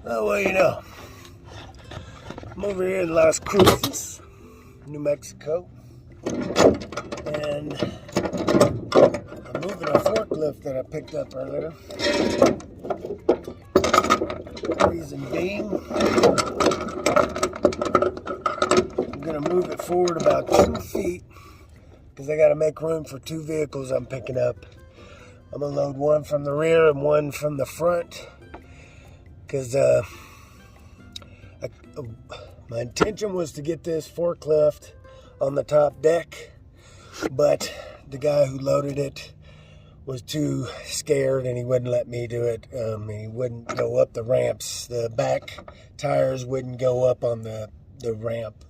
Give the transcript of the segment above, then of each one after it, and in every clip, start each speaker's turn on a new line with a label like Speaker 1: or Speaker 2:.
Speaker 1: Oh, well, you know, I'm over here in Las Cruces, New Mexico, and I'm moving a forklift that I picked up earlier. Reason being, I'm going to move it forward about 2 feet because I got to make room for 2 vehicles I'm picking up. I'm going to load one from the rear and one from the front because my intention was to get this forklift on the top deck, but the guy who loaded it was too scared and he wouldn't let me do it. He wouldn't go up the ramps. The back tires wouldn't go up on the ramp.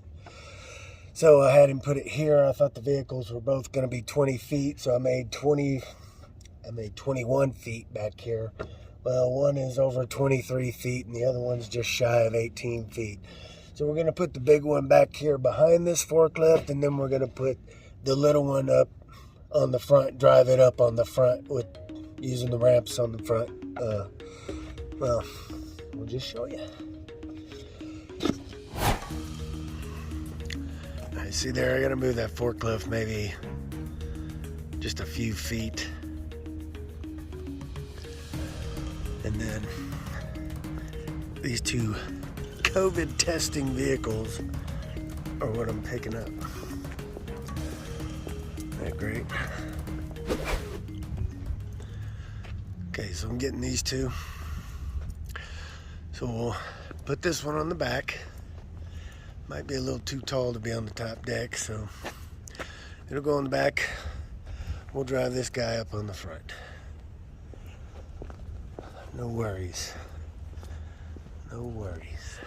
Speaker 1: So I had him put it here. I thought the vehicles were both going to be 20 feet, so I made 21 feet back here. Well, one is over 23 feet and the other one's just shy of 18 feet. So we're going to put the big one back here behind this forklift, and then we're going to put the little one up on the front, drive it up on the front with using the ramps on the front. Well, we'll just show you. All right, see there, I got to move that forklift maybe just a few feet. And then these 2 COVID testing vehicles are what I'm picking up. Isn't that great? Okay, so I'm getting these 2. So we'll put this one on the back. Might be a little too tall to be on the top deck, so it'll go on the back. We'll drive this guy up on the front. No worries. No worries.